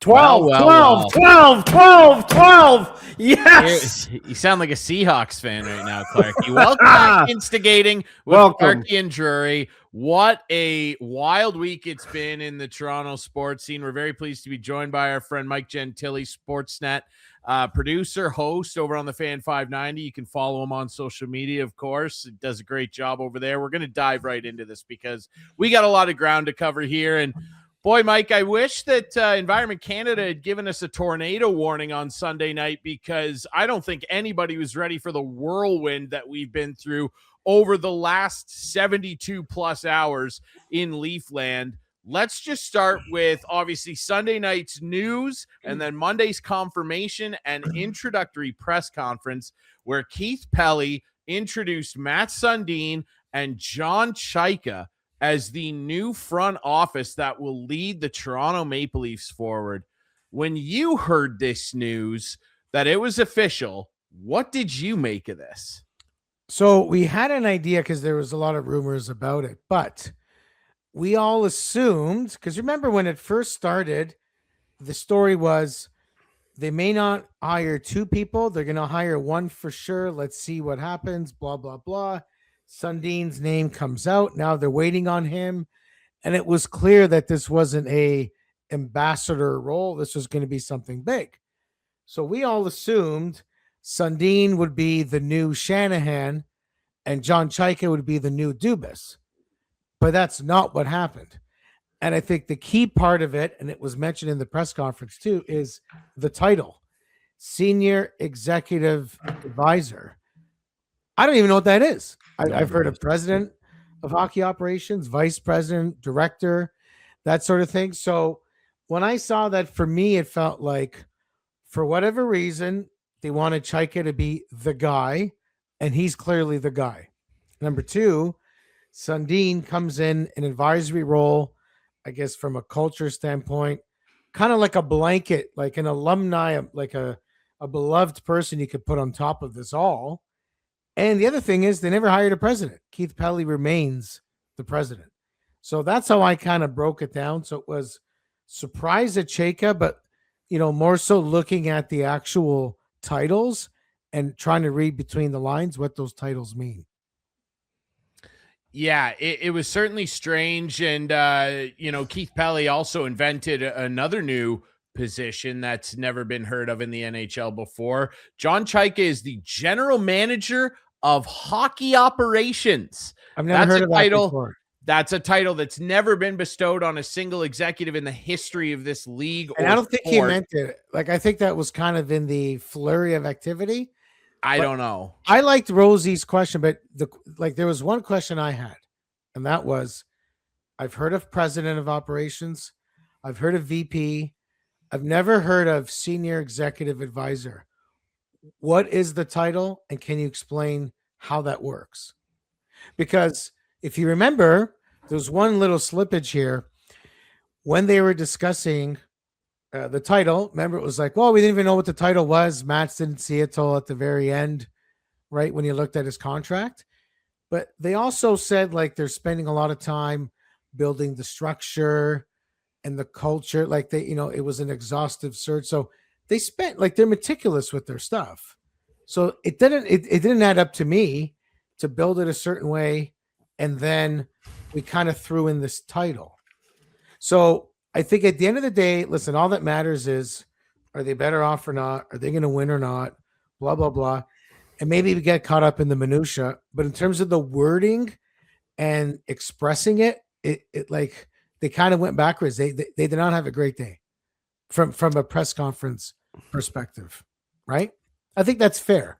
12, Well, 12, 12, 12, 12. Yes. You sound like a Seahawks fan right now, Clarkey. Welcome back, Instigating with Welcome. Clarkey and Drury. What a wild week it's been in the Toronto sports scene. We're very pleased to be joined by our friend Mike Gentile, Sportsnet producer, host over on the Fan590. You can follow him on social media, of course. He does a great job over there. We're going to dive right into this because we got a lot of ground to cover here. And boy, Mike, I wish that Environment Canada had given us a tornado warning on Sunday night, because I don't think anybody was ready for the whirlwind that we've been through over the last 72 plus hours in Leafland. Let's just start with obviously Sunday night's news and then Monday's confirmation and introductory press conference where Keith Pelly introduced Matt Sundin and John Chayka as the new front office that will lead the Toronto Maple Leafs forward. When you heard this news that it was official, what did you make of this? So we had an idea because there was a lot of rumors about it, but we all assumed, because remember when it first started, the story was they may not hire two people. They're going to hire one for sure. Let's see what happens, blah, blah, blah. Sundin's name comes out. Now they're waiting on him. And it was clear that this wasn't a ambassador role. This was going to be something big. So we all assumed Sundin would be the new Shanahan and John Chayka would be the new Dubas. But that's not what happened. And I think the key part of it, and it was mentioned in the press conference too, is the title, Senior Executive Advisor. I don't even know what that is. I've heard of president of hockey operations, vice president, director, that sort of thing. So when I saw that, for me, it felt like for whatever reason, they wanted Chayka to be the guy, and he's clearly the guy. Number two, Sundin comes in an advisory role, I guess from a culture standpoint, kind of like a blanket, like an alumni, like a beloved person you could put on top of this all. And the other thing is they never hired a president. Keith Pelly remains the president. So that's how I kind of broke it down. So it was surprise at Chayka, but, more so looking at the actual titles and trying to read between the lines what those titles mean. Yeah, it was certainly strange. And, Keith Pelly also invented another new position that's never been heard of in the NHL before. John Chayka is the general manager of hockey operations. I've never heard of that before. That's a title that's never been bestowed on a single executive in the history of this league. And I don't think he meant it. Like, I think that was kind of in the flurry of activity. I don't know. I liked Rosie's question, but there was one question I had, and that was, I've heard of president of operations. I've heard of VP. I've never heard of senior executive advisor. What is the title, and can you explain how that works? Because if you remember, there's one little slippage here. When they were discussing the title, remember it was like, well, we didn't even know what the title was. Matt didn't see it till at the very end, right, when he looked at his contract. But they also said, like, they're spending a lot of time building the structure and the culture. Like, they, it was an exhaustive search. So they spent, like, they're meticulous with their stuff. So it didn't add up to me to build it a certain way. And then we kind of threw in this title. So I think at the end of the day, listen, all that matters is, are they better off or not? Are they going to win or not? Blah, blah, blah. And maybe we get caught up in the minutia. But in terms of the wording and expressing it, it like they kind of went backwards. They did not have a great day from a press conference perspective, right? I think that's fair.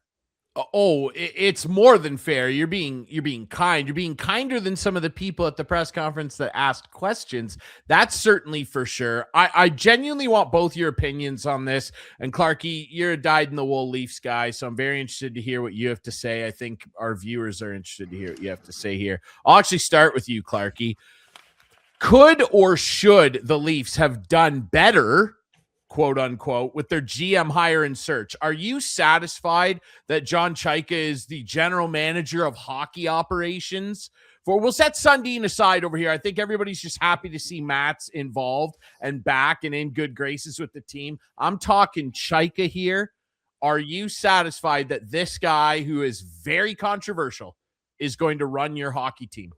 Oh, it's more than fair. You're being kind. You're being kinder than some of the people at the press conference that asked questions. That's certainly for sure. I genuinely want both your opinions on this. And Clarkey, you're a dyed-in-the-wool Leafs guy, so I'm very interested to hear what you have to say. I think our viewers are interested to hear what you have to say here. I'll actually start with you, Clarkey. Could or should the Leafs have done better, quote unquote, with their GM hire and search? Are you satisfied that John Chayka is the general manager of hockey operations we'll set Sundin aside over here. I think everybody's just happy to see Matt's involved and back and in good graces with the team. I'm talking Chayka here. Are you satisfied that this guy, who is very controversial, is going to run your hockey team?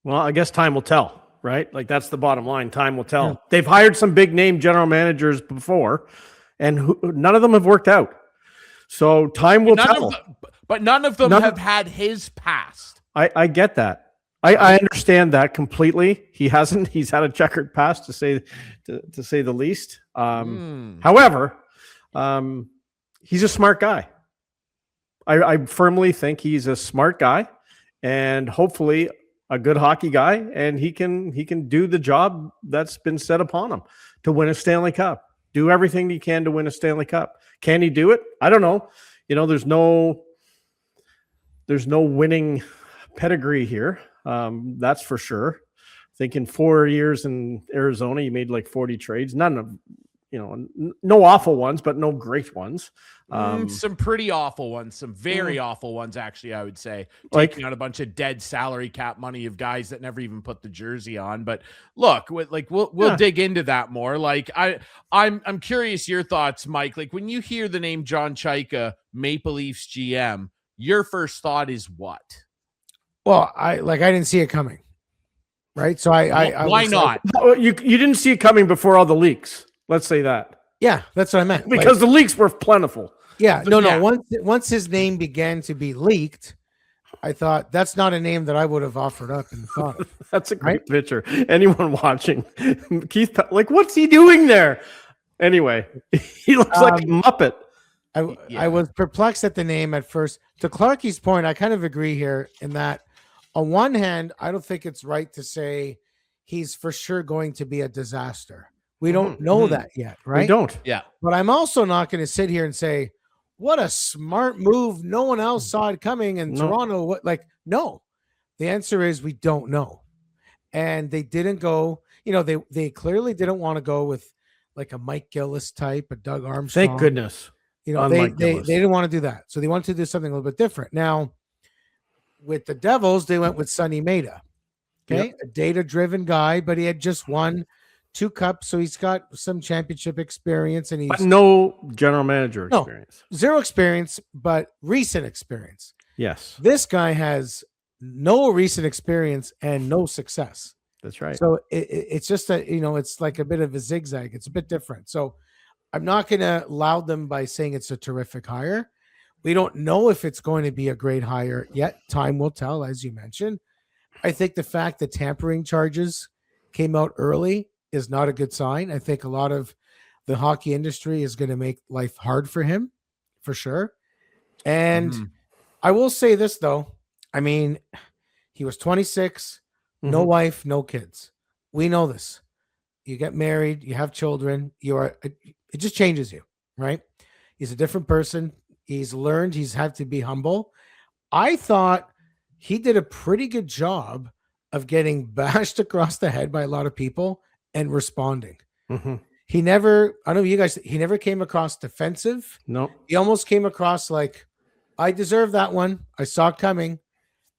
Well, I guess time will tell, right? Like, that's the bottom line. Time will tell. Yeah. They've hired some big name general managers before, and none of them have worked out. So time will tell. But none of them have had his past. I get that. I understand that completely. He's had a checkered past, to say the least. However, he's a smart guy. I firmly think he's a smart guy, and hopefully a good hockey guy, and he can do the job that's been set upon him to win a Stanley Cup. Do everything he can to win a Stanley Cup. Can he do it? I don't know. There's no winning pedigree here. That's for sure. I think in 4 years in Arizona, he made like 40 trades. None of, no awful ones, but no great ones. Some pretty awful ones, some very awful ones, actually, I would say. Taking out a bunch of dead salary cap money of guys that never even put the jersey on. But look, we'll dig into that more. Like, I'm curious your thoughts, Mike. Like, when you hear the name John Chayka, Maple Leafs GM, your first thought is what? Well, I didn't see it coming, right? So why not? You didn't see it coming before all the leaks. Let's say that. Yeah, that's what I meant. Because the leaks were plentiful. Yeah, no. Once his name began to be leaked, I thought that's not a name that I would have offered up and thought. That's a great picture. Anyone watching, Keith, what's he doing there? Anyway, he looks like a Muppet. I was perplexed at the name at first. To Clarkey's point, I kind of agree here in that, on one hand, I don't think it's right to say he's for sure going to be a disaster. We don't know that yet, right? We don't. Yeah. But I'm also not going to sit here and say, what a smart move. No one else saw it coming in Toronto. No. The answer is we don't know. And they didn't go, they clearly didn't want to go with like a Mike Gillis type, a Doug Armstrong. Thank goodness. They didn't want to do that. So they wanted to do something a little bit different. Now, with the Devils, they went with Sonny Maeda. Okay. A data-driven guy, but he had just won 2 cups, so he's got some championship experience, and but no general manager experience. No, 0 experience, but recent experience. Yes. This guy has no recent experience and no success. That's right. So it's just it's like a bit of a zigzag. It's a bit different. So I'm not going to loud them by saying it's a terrific hire. We don't know if it's going to be a great hire yet. Time will tell, as you mentioned. I think the fact that tampering charges came out early is not a good sign. I think a lot of the hockey industry is going to make life hard for him, for sure. And I will say this, though. I mean, he was 26, no wife, no kids. We know this. You get married, you have children, it just changes you, right? He's a different person. He's learned. He's had to be humble. I thought he did a pretty good job of getting bashed across the head by a lot of people and responding. He never, I don't know you guys, he never came across defensive. No. He almost came across like, I deserve that one. I saw it coming.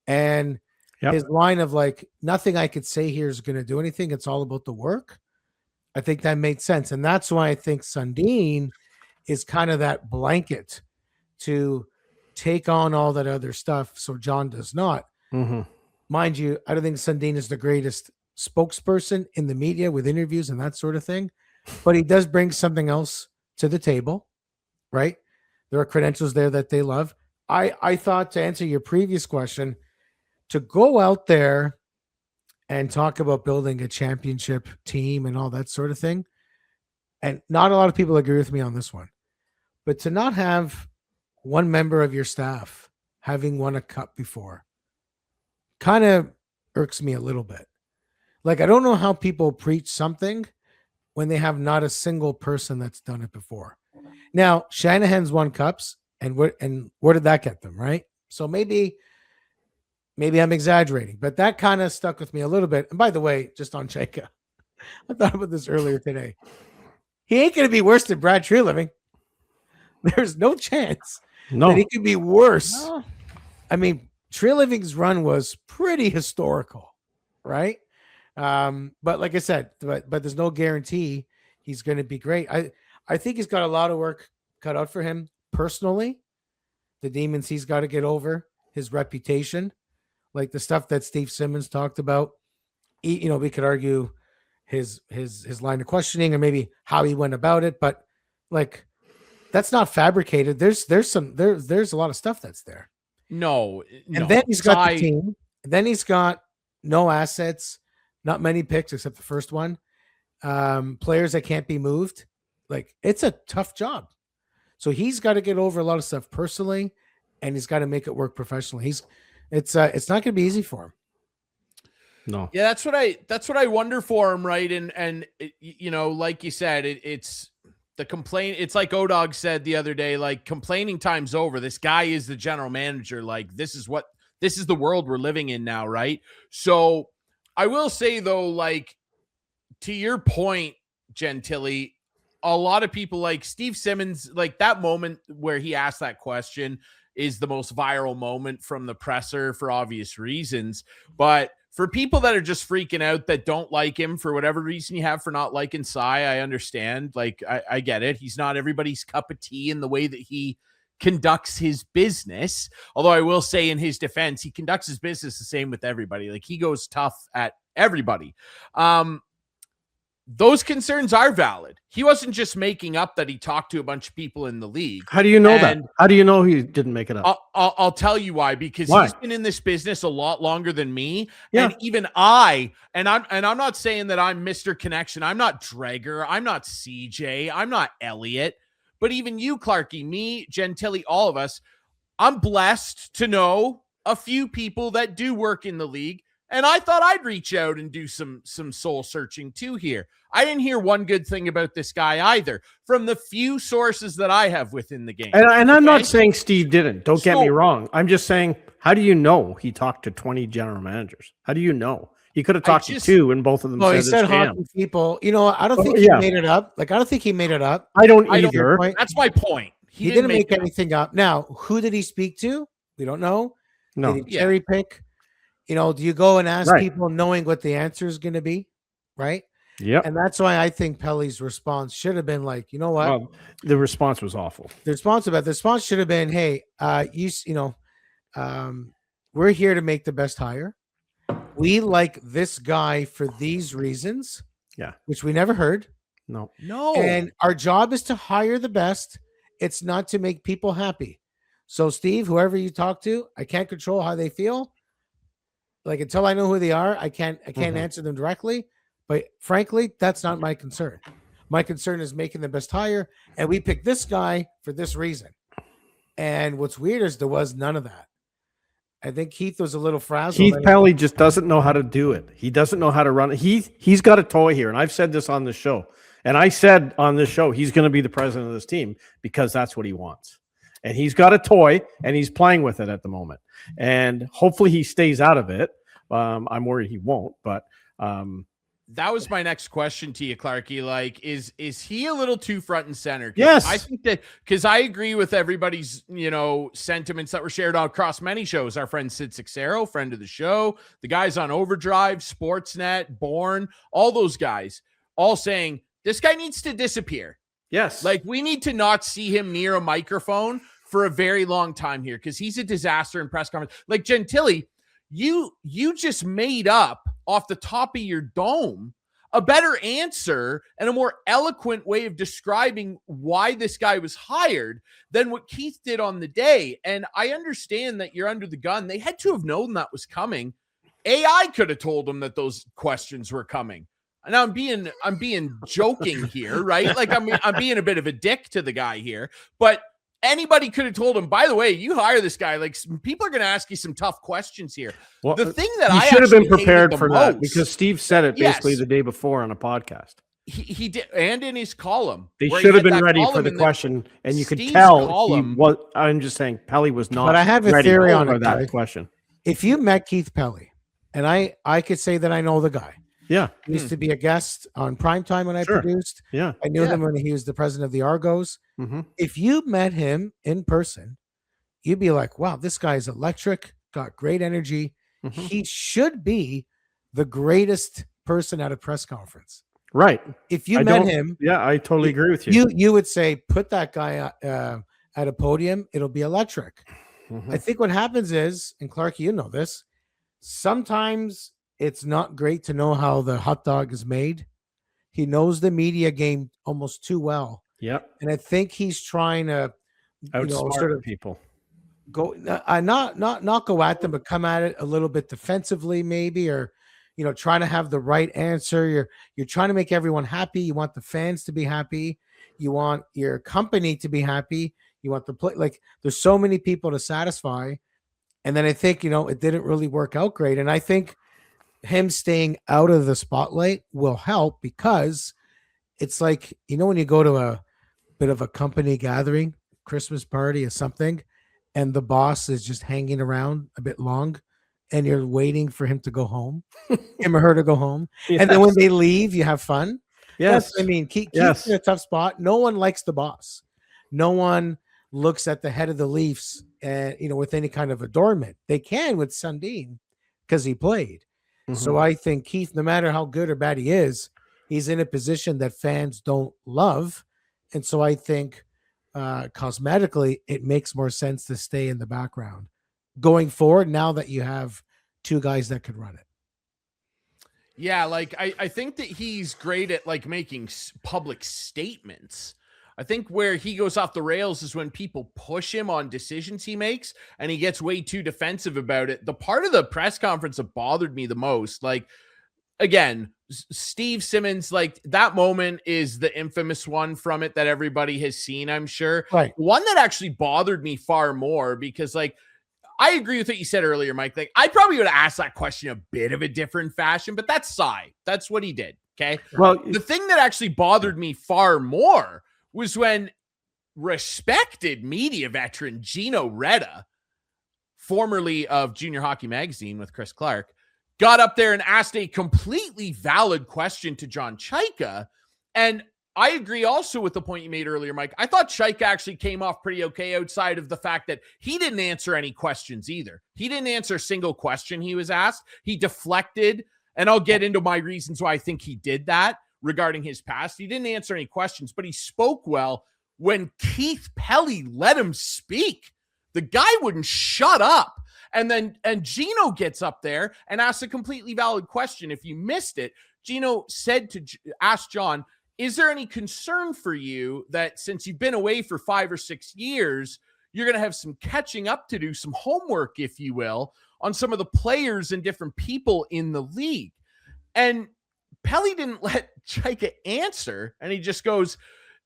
And his line of like, nothing I could say here is going to do anything. It's all about the work. I think that made sense. And that's why I think Sundin is kind of that blanket to take on all that other stuff. So John does not. Mind you, I don't think Sundin is the greatest spokesperson in the media with interviews and that sort of thing, but he does bring something else to the table, right? There are credentials there that they love. I thought, to answer your previous question, to go out there and talk about building a championship team and all that sort of thing, and not a lot of people agree with me on this one, but to not have one member of your staff having won a cup before kind of irks me a little bit. Like, I don't know how people preach something when they have not a single person that's done it before. Now, Shanahan's won cups, and where did that get them, right? So maybe I'm exaggerating, but that kind of stuck with me a little bit. And by the way, just on Chayka, I thought about this earlier today. He ain't going to be worse than Brad Treliving. There's no chance that he could be worse. No. I mean, Treliving's run was pretty historical, right? But like I said, but there's no guarantee he's going to be great. I think he's got a lot of work cut out for him personally. The demons he's got to get over, his reputation, like the stuff that Steve Simmons talked about. We could argue his line of questioning or maybe how he went about it, but like that's not fabricated. There's a lot of stuff that's there. No. And then he's got the team. Then he's got no assets, not many picks except the first one. Players that can't be moved. Like it's a tough job. So he's got to get over a lot of stuff personally, and he's got to make it work professionally. It's not going to be easy for him. No. Yeah, that's what I wonder for him, right? And like you said, it's the complaint. It's like Odog said the other day, like complaining time's over. This guy is the general manager. Like this is the world we're living in now, right? So I will say though, like to your point, Gentile, a lot of people like Steve Simmons, like that moment where he asked that question is the most viral moment from the presser for obvious reasons. But for people that are just freaking out that don't like him for whatever reason you have for not liking Cy, I understand. Like, I get it. He's not everybody's cup of tea in the way that he conducts his business. Although I will say in his defense, he conducts his business the same with everybody. Like he goes tough at everybody. Those concerns are valid. He wasn't just making up that he talked to a bunch of people in the league. How do you know that? How do you know he didn't make it up? I'll tell you why. Because he's been in this business a lot longer than me. Yeah. And even I'm not saying that I'm Mr. Connection. I'm not Drager. I'm not CJ. I'm not Elliot. But even you, Clarkey, me, Gentile, all of us, I'm blessed to know a few people that do work in the league. And I thought I'd reach out and do some soul searching too here. I didn't hear one good thing about this guy either from the few sources that I have within the game. And I'm not saying Steve didn't. Don't get me wrong. I'm just saying, how do you know he talked to 20 general managers? How do you know? He could have talked to 2 and both of them well, he said hockey people. I don't think he made it up. Like, I don't think he made it up. I don't either. That's my point. He didn't make anything up. Now, who did he speak to? We don't know. No. Did he cherry pick? Do you go and ask people knowing what the answer is going to be? Right. Yeah. And that's why I think Pelly's response should have been like, you know what? Well, the response was awful. The response should have been, hey, we're here to make the best hire. We like this guy for these reasons. Yeah. Which we never heard. No. And our job is to hire the best. It's not to make people happy. So Steve, whoever you talk to, I can't control how they feel. Like until I know who they are, I can't answer them directly. But frankly, that's not my concern. My concern is making the best hire, and we picked this guy for this reason. And what's weird is there was none of that. I think Keith was a little frazzled. Keith Pelly just doesn't know how to do it. He doesn't know how to run it. He's got a toy here, and I've said this on the show. And I said on this show he's going to be the president of this team because that's what he wants. And he's got a toy, and he's playing with it at the moment. And hopefully he stays out of it. I'm worried he won't, but that was my next question to you, Clarkey. Like, is he a little too front and center? Yes. I think that because I agree with everybody's, sentiments that were shared across many shows. Our friend Sid Sixero, friend of the show, the guys on Overdrive, Sportsnet, Born, all those guys, all saying this guy needs to disappear. Yes. Like, we need to not see him near a microphone for a very long time here because he's a disaster in press conference. Like, Gentile, you just made up off the top of your dome a better answer and a more eloquent way of describing why this guy was hired than what Keith did on the day. And I understand that you're under the gun. They had to have known that was coming. AI could have told them that those questions were coming. Now I'm being joking here, right? Like I'm being a bit of a dick to the guy here, but anybody could have told him, by the way, you hire this guy. Like, people are going to ask you some tough questions here. Well, the thing that I should have been prepared for that because Steve said it basically the day before on a podcast. He did, and in his column, they should have been ready for the question, and you could tell he was. I'm just saying, Pelly was not. But I have a theory on that question. If you met Keith Pelly, and I could say that I know the guy. Yeah, he used to be a guest on Primetime when I produced. Yeah, I knew him when he was the president of the Argos. Mm-hmm. If you met him in person, you'd be like, "Wow, this guy is electric. got great energy. Mhm. He should be the greatest person at a press conference. Right. If you I met don't- him, Yeah, I totally agree with you. you would say, put that guy at a podium. It'll be electric. Mhm. I think what happens is, and Clarkey, you know this, sometimes it's not great to know how the hot dog is made. He knows the media game almost too well. Yep. And I think he's trying to, Outsmart sort of people. go, not go at them, but come at it a little bit defensively, maybe, or, trying to have the right answer. You're trying to make everyone happy. You want the fans to be happy. You want your company to be happy. You want the play. Like, there's so many people to satisfy. And then I think, it didn't really work out great. And I think him staying out of the spotlight will help, because it's like, when you go to a bit of a company gathering, Christmas party or something, and the boss is just hanging around a bit long, and you're waiting for him to go home, him or her to go home. Yes. And then when they leave, you have fun. Yes. Keith's in a tough spot. No one likes the boss. No one looks at the head of the Leafs and, with any kind of adornment. They can with Sundin because he played. Mhm. So I think Keith, no matter how good or bad he is, he's in a position that fans don't love. And so I think cosmetically, it makes more sense to stay in the background going forward, now that you have two guys that could run it. Yeah, like I think that he's great at like making public statements. I think where he goes off the rails is when people push him on decisions he makes and he gets way too defensive about it. The part of the press conference that bothered me the most, like, again, Steve Simmons, like, that moment is the infamous one from it that everybody has seen, I'm sure. Right. One that actually bothered me far more, because, like, I agree with what you said earlier, Mike. Like, I probably would have asked that question a bit of a different fashion, but that's Cy. That's what he did. Okay. Well, The thing that actually bothered me far more was when respected media veteran Gino Reda, formerly of Junior Hockey Magazine with Chris Clark, got up there and asked a completely valid question to John Chayka. And I agree also with the point you made earlier, Mike. I thought Chayka actually came off pretty okay, outside of the fact that he didn't answer any questions either. He didn't answer a single question he was asked. He deflected, and I'll get into my reasons why I think he did that regarding his past. He didn't answer any questions, but he spoke well when Keith Pelly let him speak. The guy wouldn't shut up. And Gino gets up there and asks a completely valid question. If you missed it, Gino said to ask John, is there any concern for you that since you've been away for 5 or 6 years, you're going to have some catching up to do, some homework, if you will, on some of the players and different people in the league? And Pelly didn't let Chayka answer. And he just goes,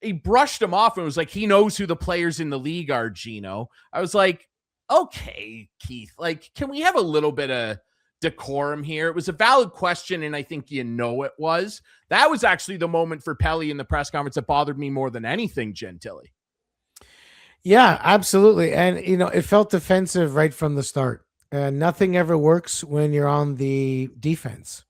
he brushed him off and was like, he knows who the players in the league are, Gino. I was like, okay, Keith, like, can we have a little bit of decorum here? It was a valid question, and I think it was. That was actually the moment for Pelly in the press conference that bothered me more than anything, Gentile. Yeah, absolutely. And, it felt defensive right from the start. Nothing ever works when you're on the defense.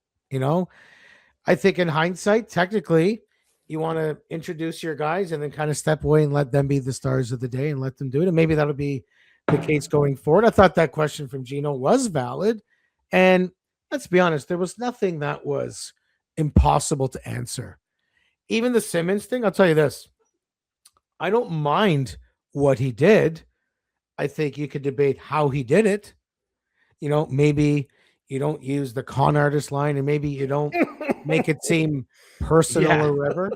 I think in hindsight, technically, you want to introduce your guys and then kind of step away and let them be the stars of the day and let them do it. And maybe that'll be the case going forward. I thought that question from Gino was valid. And let's be honest, there was nothing that was impossible to answer. Even the Simmons thing, I'll tell you this. I don't mind what he did. I think you could debate how he did it. Maybe you don't use the con artist line, and maybe you don't make it seem personal or whatever.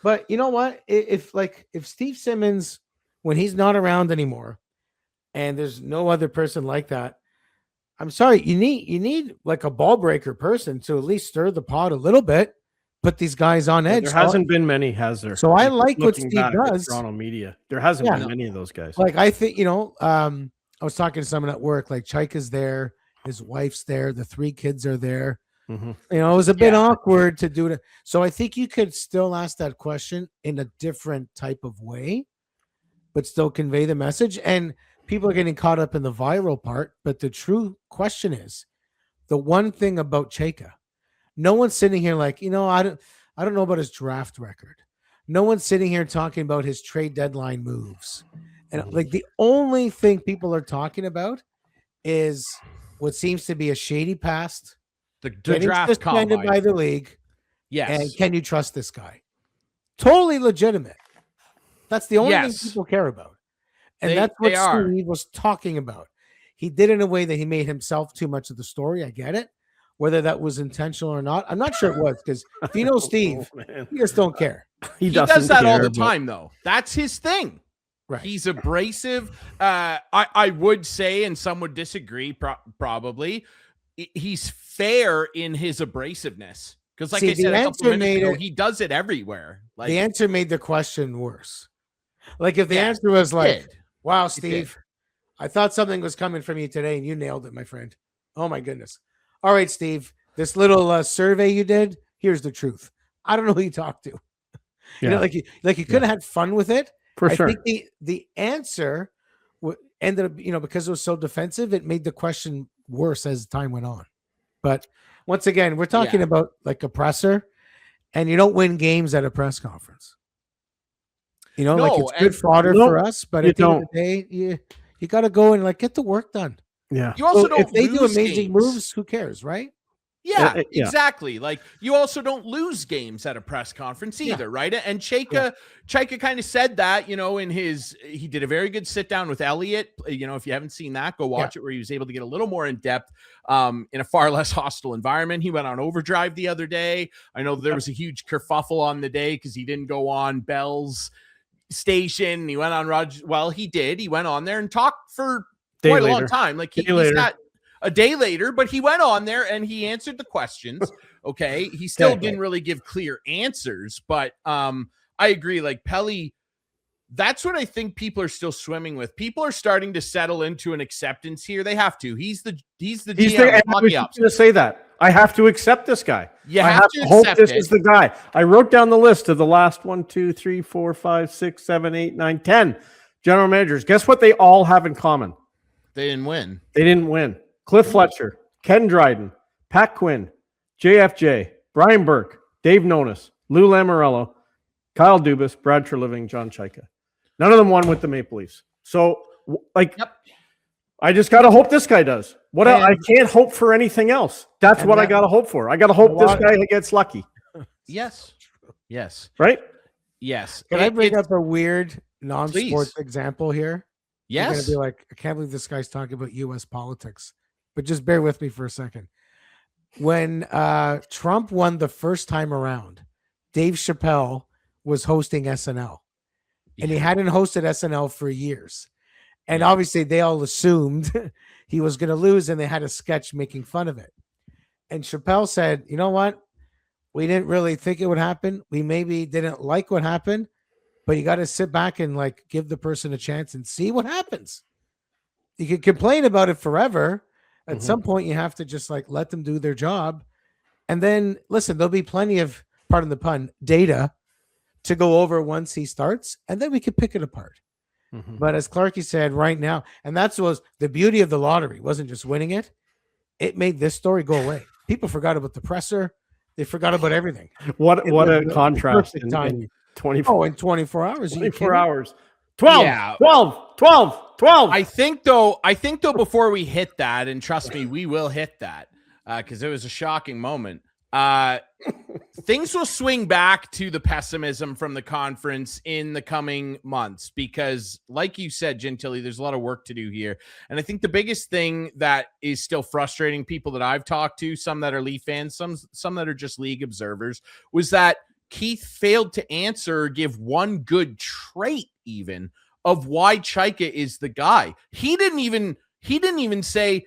But you know what? If Steve Simmons, when he's not around anymore, and there's no other person like that, I'm sorry, you need like a ball breaker person to at least stir the pot a little bit, put these guys on edge. There hasn't been many, has there? So I like what Steve does. Toronto media. There hasn't been many of those guys. Like, I think, I was talking to someone at work, like Chayka's there, his wife's there, the 3 kids are there. Mm-hmm. It was a bit awkward to do it. So I think you could still ask that question in a different type of way, but still convey the message. And people are getting caught up in the viral part, but the true question is, the one thing about Chayka, no one's sitting here like, I don't know about his draft record. No one's sitting here talking about his trade deadline moves. And like, the only thing people are talking about is what seems to be a shady past. The Getting draft suspended combine. by the league. Yes. And can you trust this guy? Totally legitimate. That's the only thing Yes. people care about. And They- that's what they are. Steve was talking about. He did it in a way that he made himself too much of the story. I get it. Whether that was intentional or not, I'm not sure it was, because if you know Steve, you just don't care. He doesn't does that all care, the but- time, though. That's his thing. Right. He's abrasive. I would say, and some would disagree, probably, he's fair in his abrasiveness. Because, like See, I said the a couple answer minutes ago, made it- he does it everywhere. Like, The answer made the question worse. Like if the Yeah, answer was like, did. wow, did. Steve, I thought something was coming from you today and you nailed it, my friend. Oh my goodness. All right, Steve, this little survey you did, here's the truth. I don't know who you talked to. You know, like you could have had fun with it. For sure. I think the answer ended up, because it was so defensive, it made the question worse as time went on. But once again, we're talking about like a presser, and you don't win games at a press conference. No, like it's good fodder No, for us, but you at the end of don't. the day, you got to go and like get the work done. Yeah. You also So don't if they do lose amazing games. moves, who cares, right? Yeah, Yeah. exactly. Like you also don't lose games at a press conference either, right? And Chayka kind of said that, in he did a very good sit down with Elliott. If you haven't seen that, go watch it, where he was able to get a little more in depth in a far less hostile environment. He went on overdrive the other day. I know there was a huge kerfuffle on the day because he didn't go on Bell's station. He went on Roger. Well, he did. He went on there and talked for quite a long time. Like he's not a day later, but he went on there and he answered the questions. Okay. He still didn't really give clear answers, but I agree. Like Pelly, that's what I think people are still swimming with. People are starting to settle into an acceptance here. They have to. He's the GM. I was just going to say that. I have to accept this guy. You I have to to hope accept this it. is the guy. I wrote down the list of the last 1, 2, 3, 4, 5, 6, 7, 8, 9, 10 general managers. Guess what they all have in common? They didn't win. They didn't win. Cliff Fletcher, Ken Dryden, Pat Quinn, JFJ, Brian Burke, Dave Nonis, Lou Lamoriello, Kyle Dubas, Brad Treliving, John Chayka. None of them won with the Maple Leafs. So, I just got to hope this guy does. I can't hope for anything else. That's what I got to hope for. I got to hope this guy gets lucky. Yes. Yes. Right? Yes. Can I bring up a weird non-sports example here? Yes. You're going to be like, I can't believe this guy's talking about U.S. politics. But just bear with me for a second. When Trump won the first time around, Dave Chappelle was hosting SNL. And he hadn't hosted SNL for years. And obviously they all assumed he was going to lose, and they had a sketch making fun of it. And Chappelle said, you know what? We didn't really think it would happen. We maybe didn't like what happened, but you got to sit back and like give the person a chance and see what happens. You can complain about it forever. At some point, you have to just like let them do their job. And then listen, there'll be plenty of, pardon the pun, data to go over once he starts, and then we can pick it apart. But as Clarkey said right now, and that's was the beauty of the lottery, wasn't just winning it. It made this story go away. People forgot about the presser. They forgot about everything. What a contrast in 24 in 24 hours. 24 hours. 12. I think though, before we hit that, and trust me, we will hit that because it was a shocking moment. Things will swing back to the pessimism from the conference in the coming months because, like you said, Gentile, there's a lot of work to do here. And I think the biggest thing that is still frustrating people that I've talked to, some that are Leaf fans, some that are just league observers, was that Keith failed to answer or give one good trait even of why Chayka is the guy. He didn't even say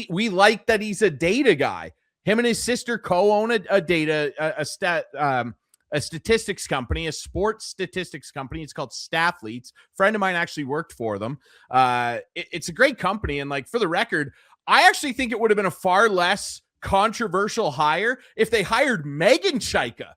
we like that he's a data guy. Him and his sister co-own a statistics company, a sports statistics company. It's called Staffleets. A friend of mine actually worked for them. It's a great company. And like, for the record, I actually think it would have been a far less controversial hire if they hired Megan Chayka.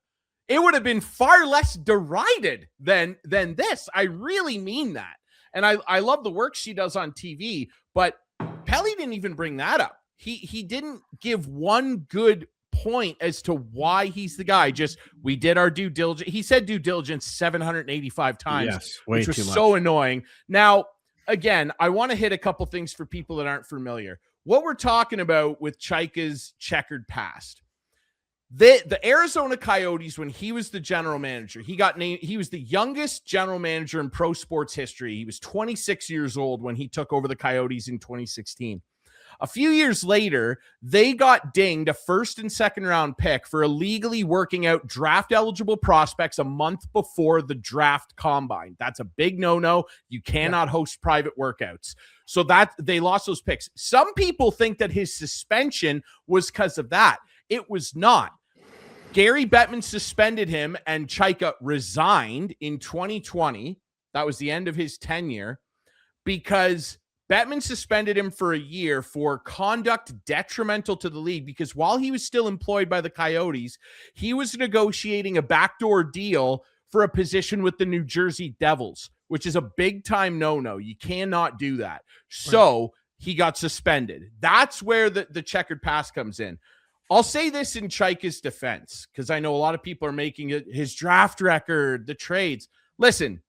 It would have been far less derided than this. I really mean that. And I love the work she does on TV, but Pelly didn't even bring that up. He didn't give one good point as to why he's the guy. Just, we did our due diligence. He said due diligence 785 times, which was so annoying. Now, again, I want to hit a couple things for people that aren't familiar. what we're talking about with Chayka's checkered past. The Arizona Coyotes, when he was the general manager, he got named. He was the youngest general manager in pro sports history. He was 26 years old when he took over the Coyotes in 2016. A few years later, they got dinged a first and second round pick for illegally working out draft eligible prospects a month before the draft combine. That's a big no-no. You cannot host private workouts. So that they lost those picks. Some people think that his suspension was because of that. It was not. Gary Bettman suspended him and Chayka resigned in 2020. That was the end of his tenure because Bettman suspended him for a year for conduct detrimental to the league because while he was still employed by the Coyotes, he was negotiating a backdoor deal for a position with the New Jersey Devils, which is a big time no-no. You cannot do that. So he got suspended. That's where the checkered past comes in. I'll say this in Chayka's defense, because I know a lot of people are making it his draft record, the trades. Listen,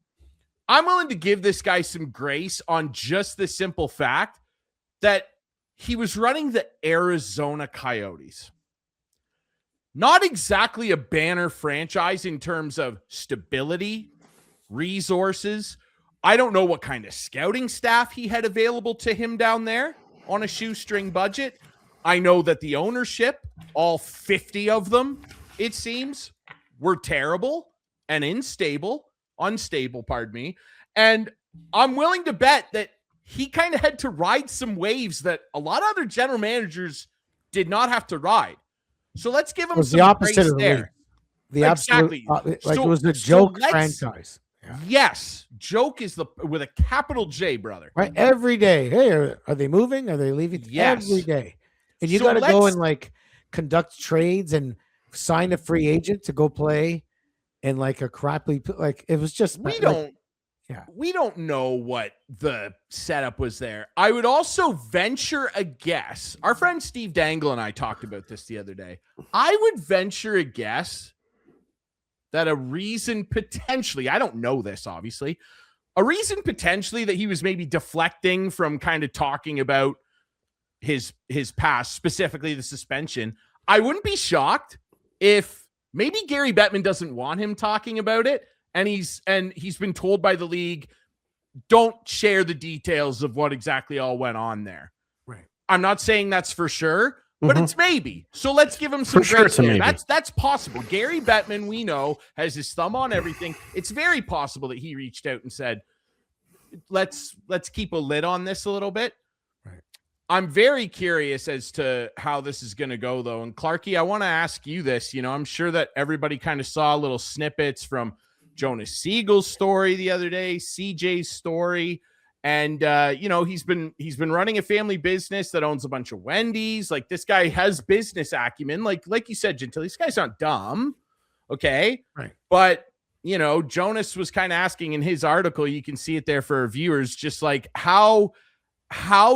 I'm willing to give this guy some grace on just the simple fact that he was running the Arizona Coyotes. Not exactly a banner franchise in terms of stability, resources. I don't know what kind of scouting staff he had available to him down there on a shoestring budget. I know that the ownership, all 50 of them, it seems, were terrible and unstable, pardon me. And I'm willing to bet that he kind of had to ride some waves that a lot of other general managers did not have to ride. So let's give him some the opposite grace of the there. league. The Exactly. absolute, like it was a joke franchise. Yeah. Yes, joke is with a capital J, brother. Right, every day. Hey, are they moving? Are they leaving? Yes. Every day. And you So got to go and like conduct trades and sign a free agent to go play in like a crappy, like it was just we don't know what the setup was there. I would also venture a guess. Our friend Steve Dangle and I talked about this the other day. I would venture a guess that a reason potentially, I don't know this obviously, a reason potentially that he was maybe deflecting from kind of talking about his past, specifically the suspension. I wouldn't be shocked if maybe Gary Bettman doesn't want him talking about it, and he's been told by the league, don't share the details of what exactly all went on there. Right. I'm not saying that's for sure, but it's maybe. So let's give him some grace there. That's possible. Gary Bettman, we know, has his thumb on everything. It's very possible that he reached out and said, let's keep a lid on this a little bit. Right. I'm very curious as to how this is going to go, though. And Clarkey, I want to ask you this. You know, I'm sure that everybody kind of saw little snippets from Jonas Siegel's story the other day, CJ's story. And, you know, he's been running a family business that owns a bunch of Wendy's. Like, this guy has business acumen. Like you said, Gentile, this guy's not dumb. Okay. Right. But, you know, Jonas was kind of asking in his article, you can see it there for our viewers, just like how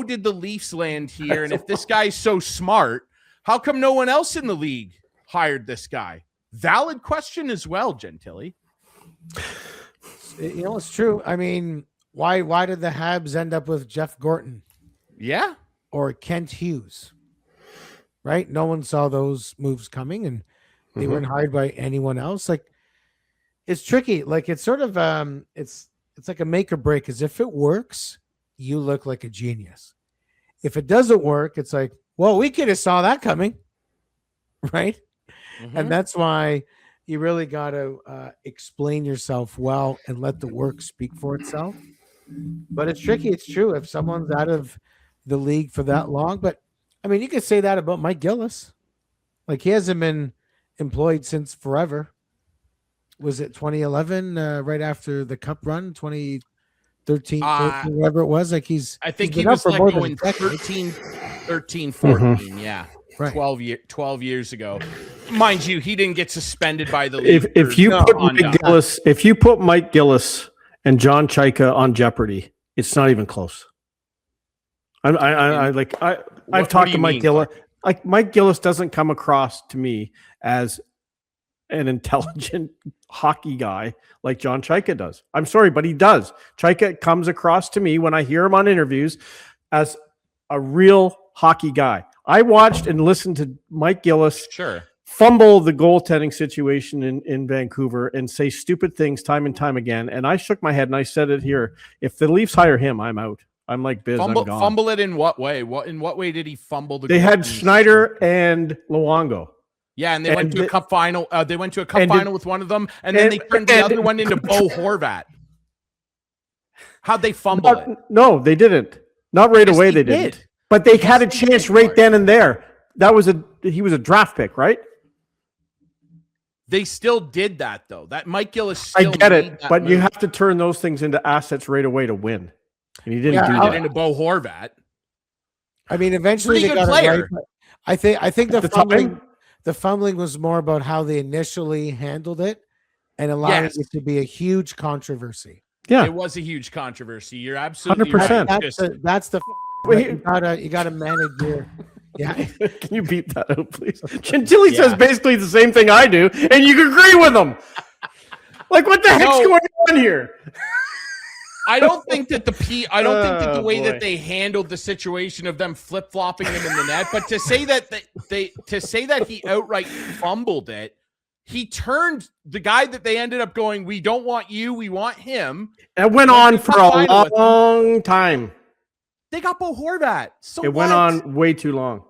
did the Leafs land here? And if this guy's so smart, how come no one else in the league hired this guy? Valid question as well, Gentile. You know, it's true. I mean, why did the Habs end up with Jeff Gorton? Yeah. Or Kent Hughes? Right? No one saw those moves coming, and they weren't hired by anyone else. Like, it's tricky. Like, it's sort of it's like a make or break. Because if it works, you look like a genius. If it doesn't work, it's like, well, we could have saw that coming, right? And that's why you really got to explain yourself well and let the work speak for itself. But it's tricky. It's true. If someone's out of the league for that long, but I mean, you could say that about Mike Gillis. Like, he hasn't been employed since forever. Was it 2011, right after the Cup run, 2013, 14, whatever it was? Like, I think he was let go in 13, 14, yeah. Right. 12 years ago. Mind you, he didn't get suspended by the league. If you put Mike Gillis and John Chayka on Jeopardy, it's not even close. I've talked to Mike Gillis. Like, Mike Gillis doesn't come across to me as an intelligent hockey guy like John Chayka does. I'm sorry, but he does. Chayka comes across to me when I hear him on interviews as a real hockey guy. I watched and listened to Mike Gillis Sure. fumble the goaltending situation in Vancouver and say stupid things time and time again. And I shook my head and I said it here. If the Leafs hire him, I'm out. I'm like Biz. I'm gone. Fumble it in what way? In what way did he fumble the? They had Schneider and Luongo. Yeah, and they went to a cup final. They went to a cup final with one of them, and then they turned the other one into Bo Horvat. How'd they fumble it? No, they didn't. Not right away. They didn't. But they had a chance right then and there. He was a draft pick, right? They still did that though. That Mike Gillis. Still I get it, but move. You have to turn those things into assets right away to win, and he didn't do that. Into Bo Horvat. I mean, eventually they got it right. I think the fumbling was more about how they initially handled it and allowed it to be a huge controversy. Yeah, it was a huge controversy. You're absolutely 100%. Right. That's the you gotta manage your. Yeah, can you beat that out, please? Gentile says basically the same thing I do, and you can agree with him. Like, what the heck's going on here? I don't think that the way that they handled the situation of them flip flopping him in the net, but to say that he outright fumbled it, he turned the guy that they ended up going, we don't want you, we want him. It went on for a long time. They got Bo Horvat. So it went on way too long.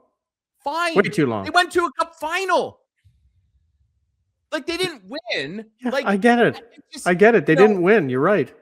Fine. Way too long. They went to a cup final. Like, they didn't win. Yeah, like, I get it. I get it. They didn't win. You're right.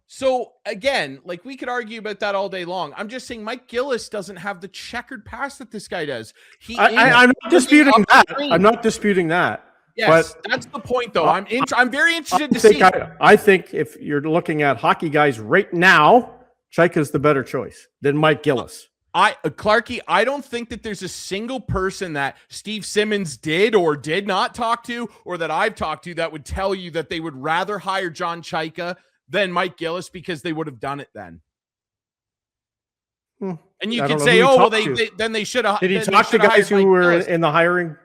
So again, like, we could argue about that all day long. I'm just saying Mike Gillis doesn't have the checkered past that this guy does. I'm not disputing that. I'm not disputing that. Yes, but that's the point, though. I'm very interested to see. I think if you're looking at hockey guys right now, Chayka's the better choice than Mike Gillis. Clarkey, I don't think that there's a single person that Steve Simmons did or did not talk to, or that I've talked to, that would tell you that they would rather hire John Chayka than Mike Gillis because they would have done it then. And you can say, oh, well, then they should have. Did he talk to guys who were in the hiring?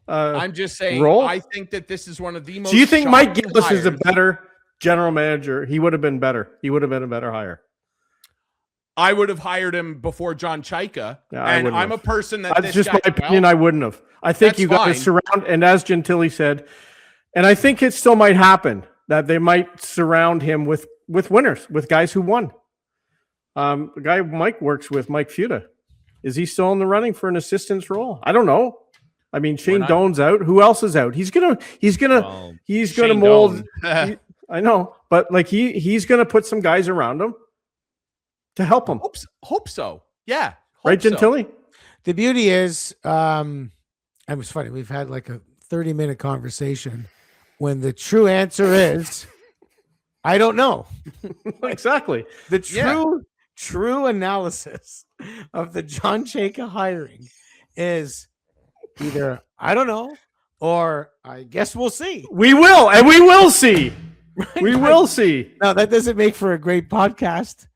I'm just saying, role? I think that this is one of the most. Do you think Mike Gillis is a better general manager? He would have been better. He would have been a better hire. I would have hired him before John Chayka, and I'm a person that's just my opinion. I wouldn't have. I think you got to surround, and as Gentile said, and I think it still might happen that they might surround him with winners, with guys who won. The guy Mike works with, Mike Fuda, is he still in the running for an assistant's role? I don't know. I mean, Shane Doan's out. Who else is out? He's gonna mold. I know, but like he's gonna put some guys around him to help him. Hope so. Yeah. Right, Gentile? The beauty is, it was funny. We've had like a 30-minute conversation when the true answer is, I don't know. Exactly. The true analysis of the John Chayka hiring is either I don't know or I guess we'll see. We will, and we will see. Right? We will see. No, that doesn't make for a great podcast.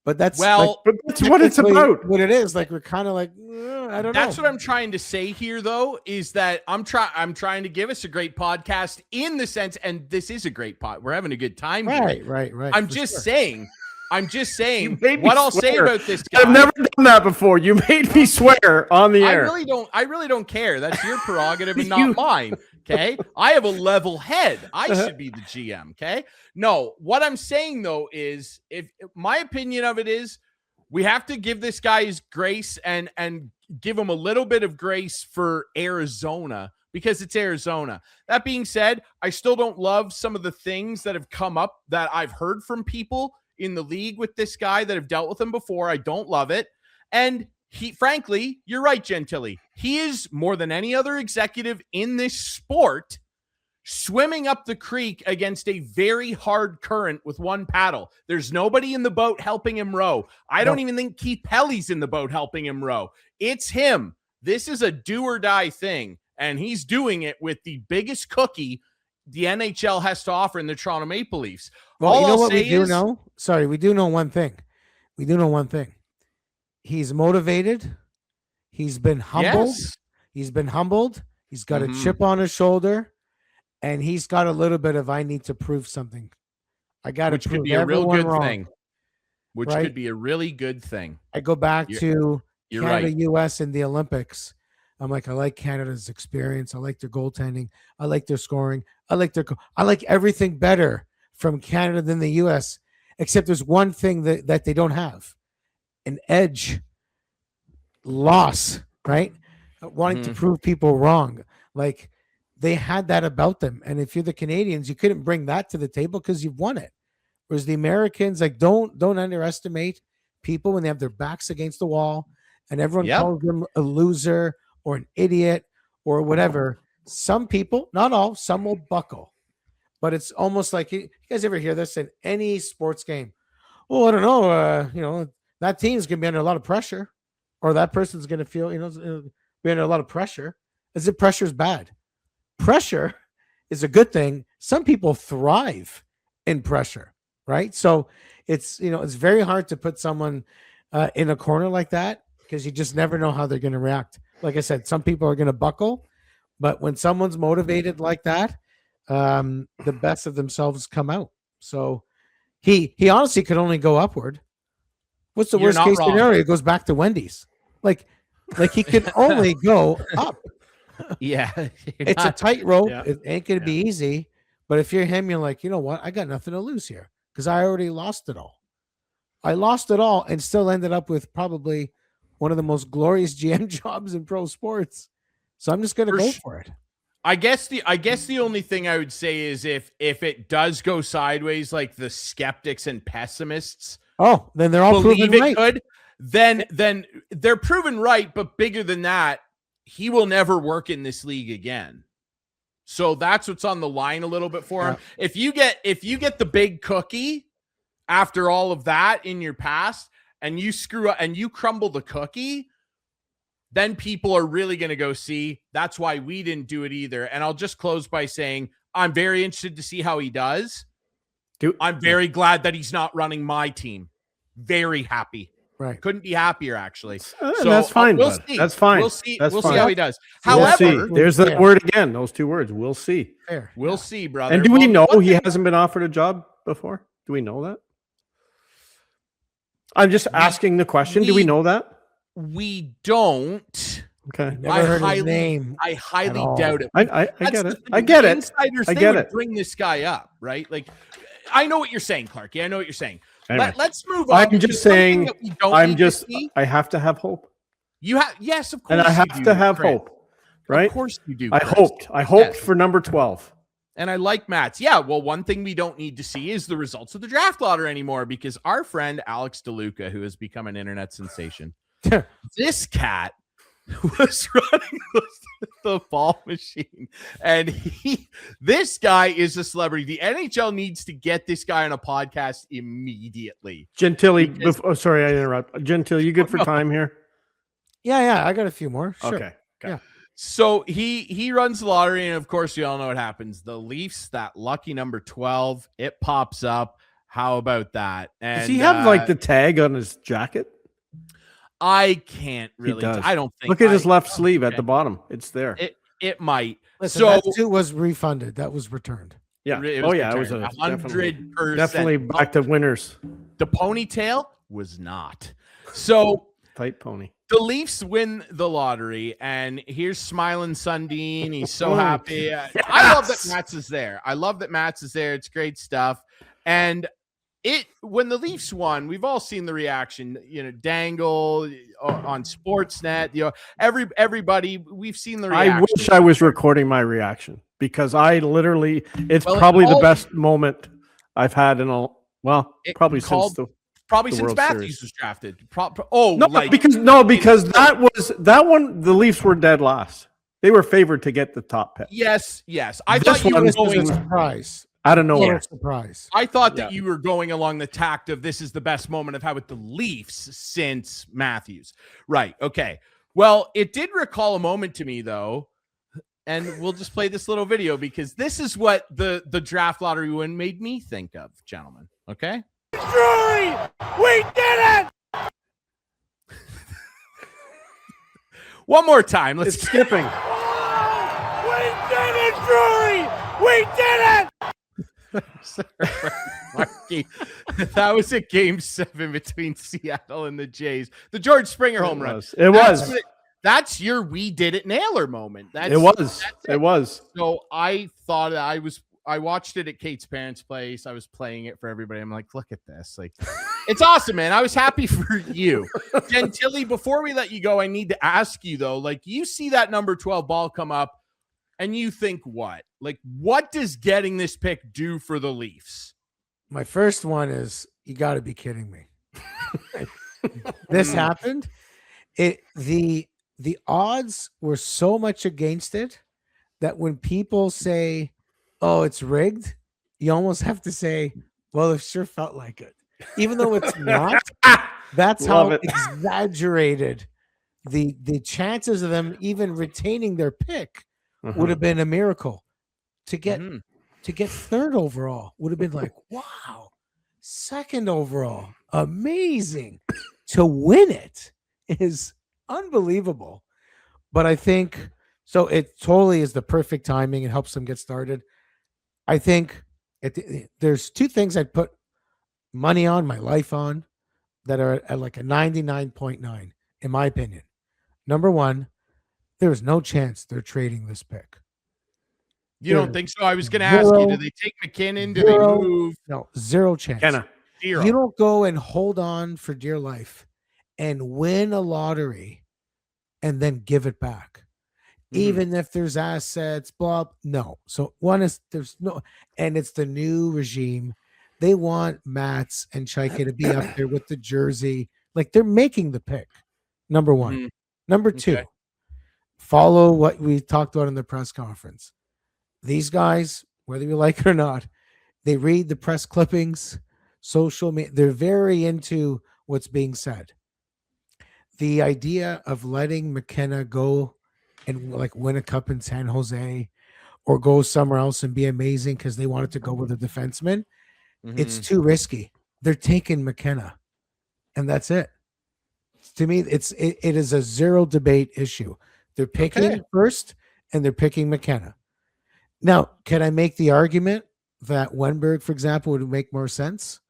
But that's but that's what it's about. What it is, like we're kind of like I don't know. That's what I'm trying to say here, though, is that I'm trying to give us a great podcast in the sense, and this is a great pod. We're having a good time. Right. I'm just saying what I'll say about this guy. I've never done that before. You made me swear on the air. I really don't care. That's your prerogative and not mine. Okay. I have a level head. I should be the GM. Okay. No, what I'm saying though is, if my opinion of it is, we have to give this guy his grace and give him a little bit of grace for Arizona, because it's Arizona. That being said, I still don't love some of the things that have come up that I've heard from people in the league with this guy that have dealt with him before. I don't love it. And frankly, you're right, Gentile. He is, more than any other executive in this sport, swimming up the creek against a very hard current with one paddle. There's nobody in the boat helping him row. I don't even think Keith Pelly's in the boat helping him row. It's him. This is a do or die thing, and he's doing it with the biggest cookie the NHL has to offer in the Toronto Maple Leafs. Well, you know what we do know? Sorry, we do know one thing. He's motivated. He's been humbled. Yes. He's been humbled. He's got a chip on his shoulder, and he's got a little bit of I need to prove something. I got to prove everyone wrong. Thing. Which could be a really good thing. I go back to You're Canada, right. US in the Olympics. I'm like, I like Canada's experience. I like their goaltending. I like their scoring. I like everything better from Canada than the US, except there's one thing that they don't have: an edge, loss, right? Wanting to prove people wrong. Like, they had that about them. And if you're the Canadians, you couldn't bring that to the table because you've won it. Whereas the Americans, like, don't underestimate people when they have their backs against the wall and everyone calls them a loser or an idiot or whatever. Some people, not all, some will buckle. But it's almost like, you guys ever hear this in any sports game? Well, I don't know. That team's going to be under a lot of pressure, or that person's going to feel, be under a lot of pressure. As if pressure is bad. Pressure is a good thing. Some people thrive in pressure, right? So it's very hard to put someone in a corner like that because you just never know how they're going to react. Like I said, some people are going to buckle, but when someone's motivated like that, the best of themselves come out. So he honestly could only go upward. What's the worst case scenario? It goes back to Wendy's. Like he can only go up. Yeah. It's a tightrope. Yeah. It ain't going to be easy. But if you're him, you're like, you know what? I got nothing to lose here because I already lost it all. I lost it all and still ended up with probably one of the most glorious GM jobs in pro sports. So I'm just going to go for it. I guess the only thing I would say is if it does go sideways, like the skeptics and pessimists, then they're all proven right. Could, then they're proven right, but bigger than that, he will never work in this league again. So that's what's on the line a little bit for him. If you get the big cookie after all of that in your past and you screw up and you crumble the cookie, then people are really going to go see. That's why we didn't do it either. And I'll just close by saying I'm very interested to see how he does. I'm very glad that he's not running my team. Very happy. Right. Couldn't be happier, actually. So that's fine. We'll see. That's fine. We'll see. That's we'll fine. see how he does. We'll However, see. There's that word again. Those two words. We'll see. Fair. We'll see, brother. And do we know he hasn't been offered a job before? Do we know that? I'm just asking the question. Do we know that? We don't. Okay. Never heard his name. I highly doubt it. I get it. I get it. Insiders, I get it. Bring this guy up, right? Like, I know what you're saying, Clarkey. I know what you're saying. Anyway, let's move on. I'm just saying. I have to have hope. You have, yes, of course. And I have to have hope, right? Of course you do. I hoped for number 12. And I like Matt's. Yeah, well, one thing we don't need to see is the results of the draft lottery anymore because our friend Alex DeLuca, who has become an internet sensation, this cat was running the ball machine. And this guy is a celebrity. The NHL needs to get this guy on a podcast immediately. Gentile, sorry, I interrupt. Gentile, you good for time here? Yeah, I got a few more. Sure. Okay. Yeah. So he runs the lottery, and of course, you all know what happens. The Leafs, that lucky number 12, it pops up. How about that? And does he have like the tag on his jacket? I can't really. He does. I don't think. Look at his left sleeve at the bottom. It's there. It might. Listen, so that too was refunded. That was returned. Yeah. It was it was 100%. Definitely back to winners. The ponytail was not. So tight pony. The Leafs win the lottery, and here's smiling Sundin. He's so happy. Yes! I love that Mats is there. It's great stuff. And when the Leafs won, we've all seen the reaction. Dangle on Sportsnet. Everybody. We've seen the reaction. I wish I was recording my reaction because I literally. It's probably the best moment I've had in a probably since the. Probably since Matthews was drafted. Because that one. The Leafs were dead last. They were favored to get the top pick. Yes. I thought you were going surprise out of nowhere. Surprise. I thought that you were going along the tact of this is the best moment I've had with the Leafs since Matthews. Right. Okay. Well, it did recall a moment to me though, and we'll just play this little video because this is what the draft lottery win made me think of, gentlemen. Okay. Drury, we did it! One more time. It's skipping. We did it, Drury! We did it! Clarkey. That was a game 7 between Seattle and the Jays. The George Springer home run. It was. That's your "we did it" Naylor moment. It was. So I thought I watched it at Kate's parents' place. I was playing it for everybody. I'm like, look at this. Like, it's awesome, man. I was happy for you. Gentile, before we let you go, I need to ask you, though, like, you see that number 12 ball come up and you think what? Like, what does getting this pick do for the Leafs? My first one is, you got to be kidding me. This happened. The odds were so much against it that when people say, oh, it's rigged, you almost have to say, well, it sure felt like it. Even though it's not, that's how exaggerated the chances of them even retaining their pick would have been a miracle. To get third overall would have been like, wow, second overall, amazing. To win it is unbelievable. But I think so. It totally is the perfect timing. It helps them get started. I think there's two things I'd put money on, my life on, that are at like a 99.9, in my opinion. Number one, there's no chance they're trading this pick. You don't think so? I was going to ask you, do they take McKinnon? Do they move? No, zero chance. Zero. You don't go and hold on for dear life and win a lottery and then give it back. Even if there's assets, blah, no. So one is there's no, and it's the new regime. They want Mats and Chayka to be up there with the jersey. Like, they're making the pick. Number one. Number two, follow what we talked about in the press conference. These guys, whether you like it or not, they read the press clippings, social media. They're very into what's being said. The idea of letting McKenna go and like win a cup in San Jose or go somewhere else and be amazing because they wanted to go with a defenseman, it's too risky. They're taking McKenna, and that's it. To me, it is a zero debate issue. They're picking first, and they're picking McKenna. Now, can I make the argument that Wenberg, for example, would make more sense?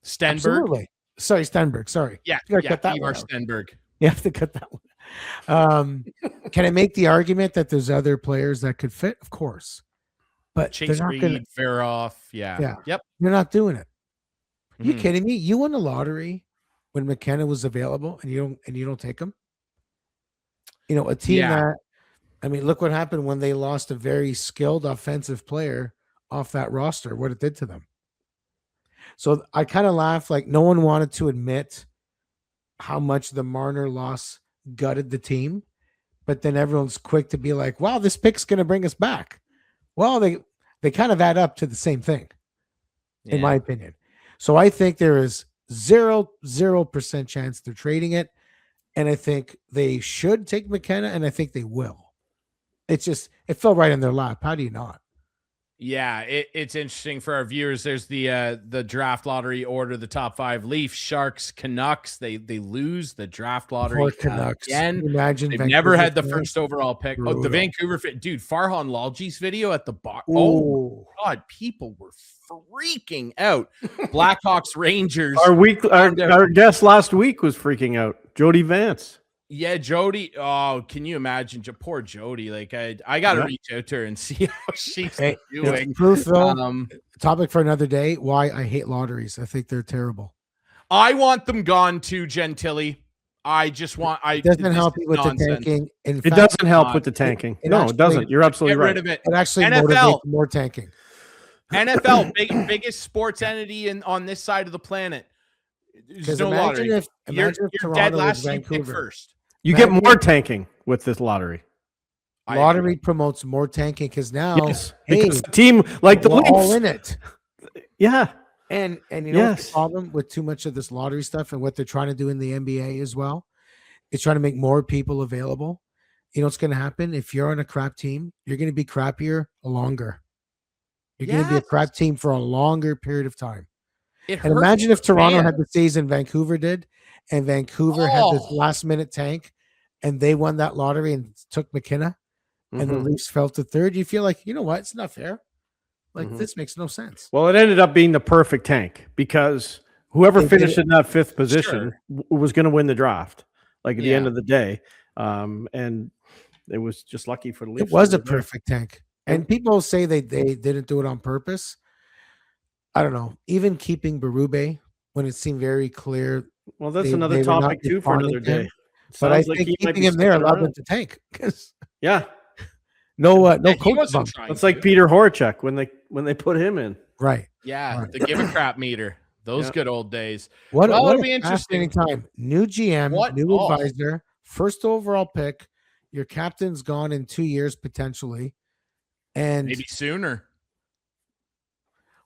Stenberg? Absolutely. Sorry, Stenberg. Sorry. Yeah, cut that Ivar one out. Stenberg. You have to cut that one. Can I make the argument that there's other players that could fit? Of course. But Chase they're not Reed, going to. Faroff. Yeah. Yep. They're not doing it. Are you kidding me? You won a lottery when McKenna was available and you don't take him? You know, a team that, I mean, look what happened when they lost a very skilled offensive player off that roster, what it did to them. So I kind of laugh, like no one wanted to admit how much the Marner loss gutted the team, but then everyone's quick to be like, wow, this pick's going to bring us back. Well, they kind of add up to the same thing, in my opinion. So I think there is 0% chance they're trading it. And I think they should take McKenna, and I think they will. It's just, it fell right in their lap. How do you not? Yeah, it's interesting for our viewers. There's the draft lottery order, the top 5: Leafs, Sharks, Canucks. They lose the draft lottery Poor Canucks. again. Imagine they've Vancouver never had the fans. first overall pick. Brutal. Oh, the Vancouver fit, dude. Farhan Lalji's video at the bottom. Ooh. Oh God, people were freaking out. Blackhawks, Rangers. Our guest last week was freaking out. Jody Vance. Yeah, Jody. Oh, can you imagine? Poor Jody. Like I got to reach out to her and see how she's doing. Proof, though. Topic for another day. Why I hate lotteries. I think they're terrible. I want them gone too, Gentile. I just want. It doesn't help you with the tanking. It doesn't help with the tanking. No, it doesn't. You're absolutely right. Get rid of it. It actually NFL. motivates more tanking. NFL, biggest sports entity on this side of the planet. There's no lottery. You're dead last. You pick first. You get more tanking with this lottery. Lottery promotes more tanking because now, because a team like the Leafs, all in it. Yeah, and you know what's the problem with too much of this lottery stuff and what they're trying to do in the NBA as well? It's trying to make more people available. You know what's going to happen if you're on a crap team? You're going to be crappier longer. You're going to be a crap team for a longer period of time. And imagine if Toronto had the season Vancouver did, and Vancouver had this last minute tank, and they won that lottery and took McKenna, and the Leafs fell to third. You feel like, you know what? It's not fair. Like this makes no sense. Well, it ended up being the perfect tank because whoever They did finished it- in that 5th position was going to win the draft. Like at the end Yeah. of the day, and it was just lucky for the Leafs. It was that a were there. perfect tank. And people say they didn't do it on purpose. I don't know. Even keeping Berube when it seemed very clear. Well, that's they another were not topic too for another responding to him. day. But I Sounds like think he might keeping be him there sticking allowed around. them to tank. 'Cause Yeah, no Yeah, he coach wasn't bump. trying it's to. like Peter Horachek when they put him in. Right. Yeah, Right. the give a crap meter. Those Yeah. good old days. What, Well, what it'll a be interesting. fascinating time. New GM, What- new oh. advisor, first overall pick. Your captain's gone in 2 years potentially. And Maybe sooner.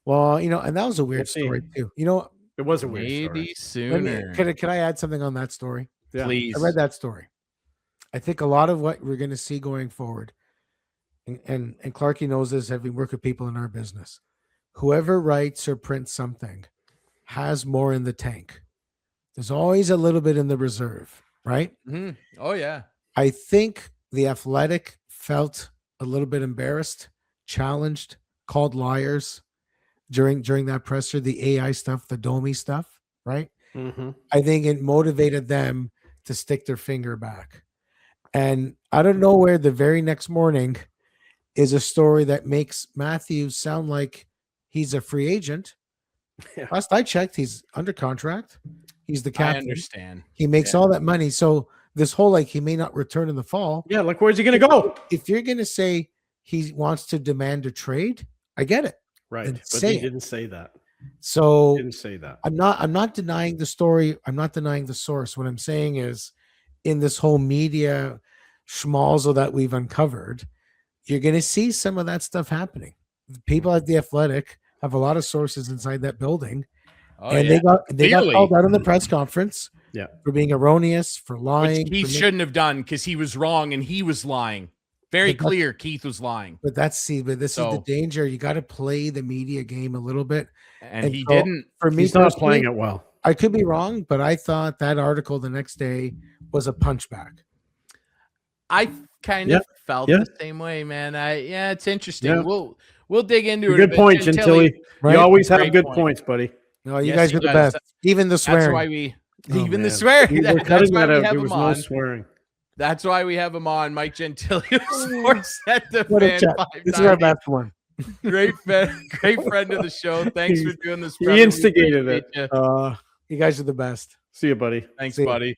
well, and that was a weird We'll see. story too. You know, It was a weird Maybe story. sooner. Can I add something on that story? Yeah. Please. I read that story. I think a lot of what we're going to see going forward, and Clarkey knows this, having worked with people in our business, whoever writes or prints something has more in the tank. There's always a little bit in the reserve, right? Mhm. Oh yeah. I think the Athletic felt a little bit embarrassed, challenged, called liars during that presser, the AI stuff, the Domi stuff, right? Mm-hmm. I think it motivated them to stick their finger back. And out of nowhere, the very next morning is a story that makes Matthews sound like he's a free agent. Yeah. Last I checked, he's under contract. He's the I captain. understand. He makes all that money. So this whole he may not return in the fall. Yeah, like where's he going to go? If you're going to say he wants to demand a trade, I get it. Right, Then but say he it. didn't say that. So Didn't say that. I'm not denying the story. I'm not denying the source. What I'm saying is, in this whole media schmalzo that we've uncovered, you're going to see some of that stuff happening. People at the Athletic have a lot of sources inside that building, Oh, and yeah. they got Clearly. called out in the press conference. Yeah. For being erroneous, for lying. Which he for shouldn't have done because he was wrong and he was lying. Very But that's- clear Keith was lying. But this is the So- danger. You got to play the media game a little bit. And he so, didn't. For me, He's not personally, playing it well. I could be wrong, but I thought that article the next day was a punchback. I kind Yeah. of felt Yeah. the same way, man. It's interesting. Yeah. We'll dig into it. Good point, Gentilly. Gentilly. Right? You always have Great good point. points, buddy. No, you Yes, guys he are the does. best. Even the That's swearing. why we Oh, even the man. swearing. We were That's cutting why that we out. have There him was no on. swearing. That's why we have him on. Mike Gentile, Sports at the What a Fan chat. This is our 590. best one. Great friend of the show. Thanks for doing this. He brother. We instigated it. appreciate you. You guys are the best. See you, buddy. Thanks, See ya. buddy.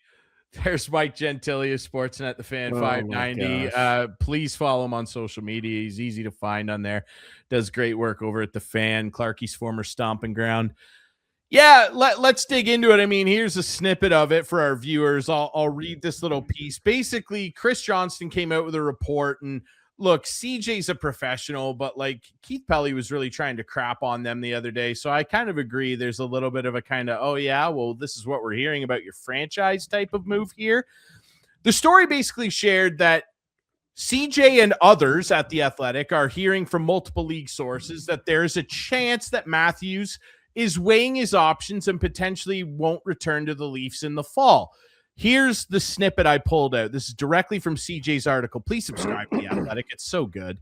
There's Mike Gentile of Sportsnet, the Fan Oh, my 590. gosh. Please follow him on social media. He's easy to find on there. Does great work over at the Fan, Clarkey's former stomping ground. Yeah, let's dig into it. I mean, here's a snippet of it for our viewers. I'll read this little piece. Basically, Chris Johnston came out with a report, and look, CJ's a professional, but like Keith Pelly was really trying to crap on them the other day. So I kind of agree. There's a little bit of a kind of, oh yeah, well, this is what we're hearing about your franchise type of move here. The story basically shared that CJ and others at the Athletic are hearing from multiple league sources that there's a chance that Matthews is weighing his options and potentially won't return to the Leafs in the fall. Here's the snippet I pulled out. This is directly from CJ's article. Please subscribe to The Athletic. It's so good.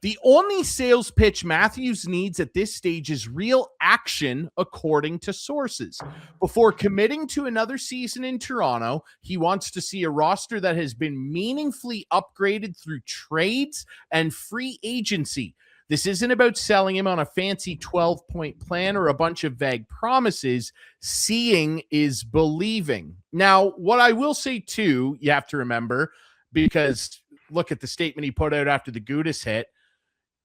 The only sales pitch Matthews needs at this stage is real action, according to sources. Before committing to another season in Toronto, he wants to see a roster that has been meaningfully upgraded through trades and free agency. This isn't about selling him on a fancy 12-point plan or a bunch of vague promises. Seeing is believing. Now, what I will say, too, you have to remember, because look at the statement he put out after the Gudis hit.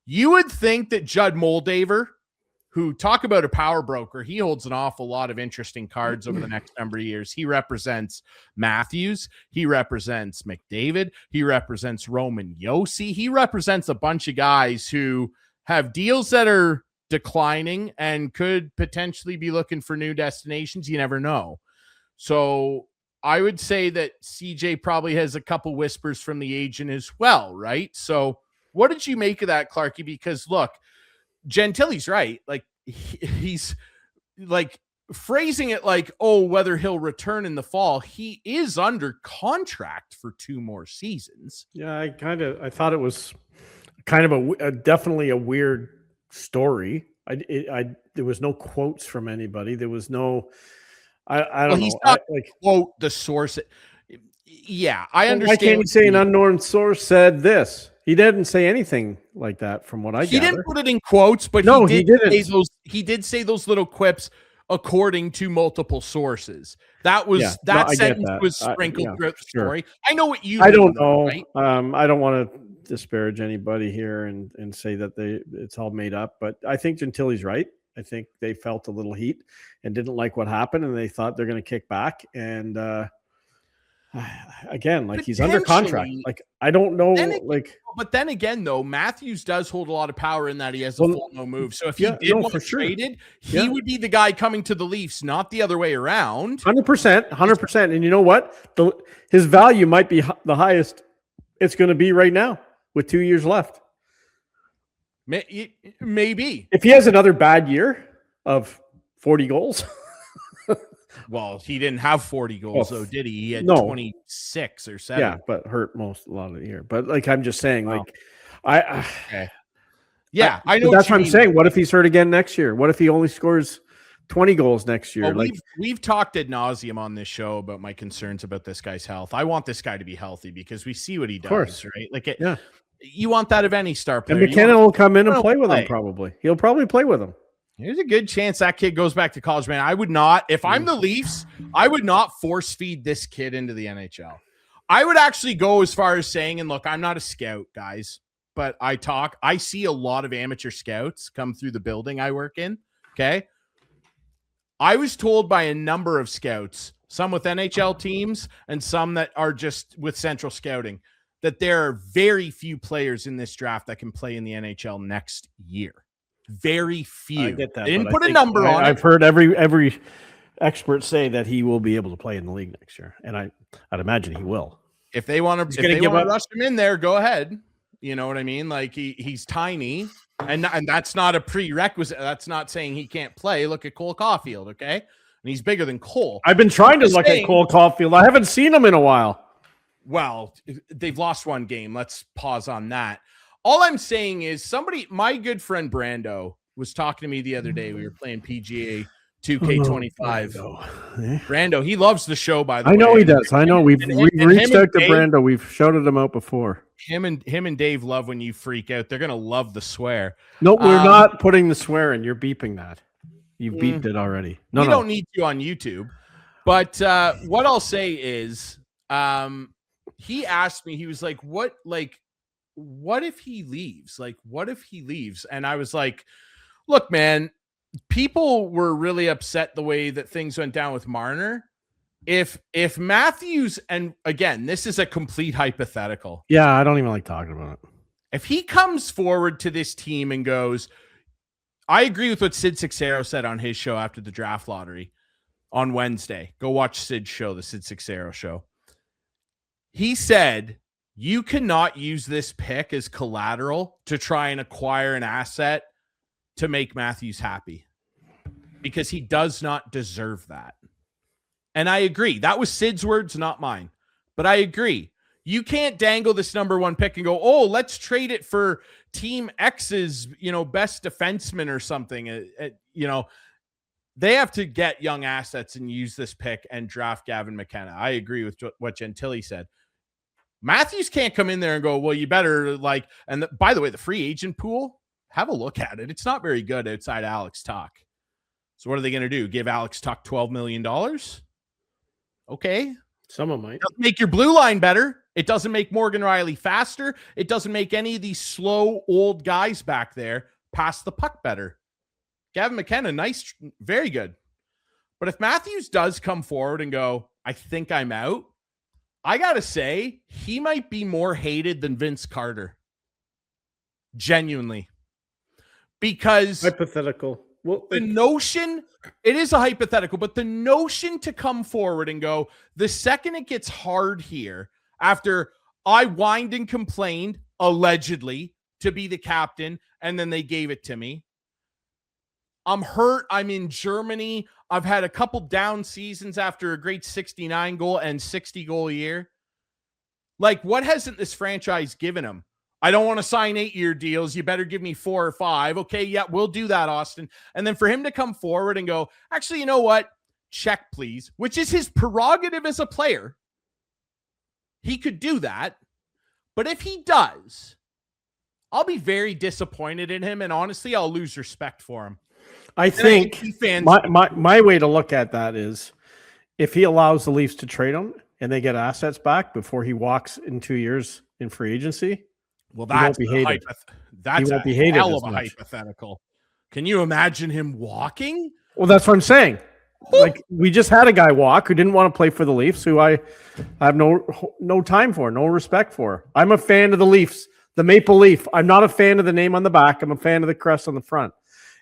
You would think that Judd Moldaver, who talk about a power broker, he holds an awful lot of interesting cards over the next number of years. He represents Matthews. He represents McDavid. He represents Roman Josi. He represents a bunch of guys who have deals that are declining and could potentially be looking for new destinations. You never know. So I would say that CJ probably has a couple whispers from the agent as well, right? So what did you make of that, Clarkey? Because look, Gentile's right. Like he's like phrasing it like, oh, whether he'll return in the fall. He is under contract for 2 more seasons. Yeah, I thought it was kind of definitely a weird story. There was no quotes from anybody. There was no. I don't know. He's not quote the source. Yeah, I understand. Why can't you say an unknown source said this? He didn't say anything like that, from what I gather. He didn't put it in quotes, but no, he didn't. He did say those little quips according to multiple sources. That was that sentence was sprinkled throughout the story. I know what you. I don't know. Right? I don't want to disparage anybody here and say that it's all made up, but I think Gentili's right. I think they felt a little heat and didn't like what happened, and they thought they're going to kick back. And again, like, he's under contract. Like, I don't know. But then again, though, Matthews does hold a lot of power in that he has a full no move. So if he did want to trade it, he would be the guy coming to the Leafs, not the other way around. 100%. And you know what? His value might be the highest it's going to be right now with 2 years left. Maybe. If he has another bad year of 40 goals. Well, he didn't have 40 goals, though, did he? He had 26 or 7. Yeah, but hurt a lot of the year. But, like, I'm just saying, like, okay. Yeah, I know. That's what I'm saying. What if he's hurt again next year? What if he only scores 20 goals next year? Well, we've talked ad nauseum on this show about my concerns about this guy's health. I want this guy to be healthy because we see what he does, right? Like, you want that of any star player. And McKenna will come in and play with him, probably. He'll probably play with him. There's a good chance that kid goes back to college, man. I would not, if I'm the Leafs, I would not force feed this kid into the NHL. I would actually go as far as saying, and look, I'm not a scout, guys, but I see a lot of amateur scouts come through the building I work in. Okay. I was told by a number of scouts, some with NHL teams and some that are just with central scouting, that there are very few players in this draft that can play in the NHL next year. Very few. I get that. They didn't put a number on it. I've heard every expert say that he will be able to play in the league next year, and I'd imagine he will. If they want to rush him in there, go ahead. You know what I mean? Like, he's tiny, and that's not a prerequisite. That's not saying he can't play. Look at Cole Caulfield, okay? And he's bigger than Cole. I've been trying to look at Cole Caulfield. I haven't seen him in a while. Well, they've lost one game. Let's pause on that. All I'm saying is my good friend Brando was talking to me the other day. We were playing PGA 2K25. Brando, he loves the show, by the way. I know he does. I know. We've reached out to Brando. We've shouted him out before. Him and Dave love when you freak out. They're going to love the swear. No, we're not putting the swear in. You're beeping that. You beeped it already. No, you don't need to on YouTube. But what I'll say is he asked me, he was like, what if he leaves? Like, what if he leaves? And I was like, look, man, people were really upset the way that things went down with Marner. If Matthews, and again, this is a complete hypothetical. Yeah, I don't even like talking about it. If he comes forward to this team and goes, I agree with what Sid Sixero said on his show after the draft lottery on Wednesday. Go watch Sid's show, the Sid Sixero show. He said, you cannot use this pick as collateral to try and acquire an asset to make Matthews happy, because he does not deserve that. And I agree. That was Sid's words, not mine. But I agree. You can't dangle this number 1 pick and go, oh, let's trade it for Team X's, best defenseman or something. They have to get young assets and use this pick and draft Gavin McKenna. I agree with what Gentile said. Matthews can't come in there and go, well, you better by the way, the free agent pool, have a look at it. It's not very good outside Alex Tuch. So what are they going to do? Give Alex Tuch $12 million? Okay. Someone might. It doesn't make your blue line better. It doesn't make Morgan Riley faster. It doesn't make any of these slow old guys back there pass the puck better. Gavin McKenna, nice, very good. But if Matthews does come forward and go, I think I'm out, I got to say, he might be more hated than Vince Carter. Genuinely. Because hypothetical. Well, the notion, it is a hypothetical, but the notion to come forward and go, the second it gets hard here, after I whined and complained, allegedly, to be the captain, and then they gave it to me. I'm hurt. I'm in Germany. I've had a couple down seasons after a great 69 goal and 60 goal year. Like, what hasn't this franchise given him? I don't want to sign 8-year deals. You better give me 4 or 5. Okay, yeah, we'll do that, Austin. And then for him to come forward and go, actually, you know what? Check, please, which is his prerogative as a player. He could do that. But if he does, I'll be very disappointed in him. And honestly, I'll lose respect for him. I think my way to look at that is if he allows the Leafs to trade him and they get assets back before he walks in 2 years in free agency, well, that's he won't be hated. That's won't a be hated hell as of a much. hypothetical. Can you imagine him walking? Well, that's what I'm saying. Like, we just had a guy walk who didn't want to play for the Leafs, who I have no time for, no respect for. I'm a fan of the Leafs, the Maple Leaf. I'm not a fan of the name on the back. I'm a fan of the crest on the front.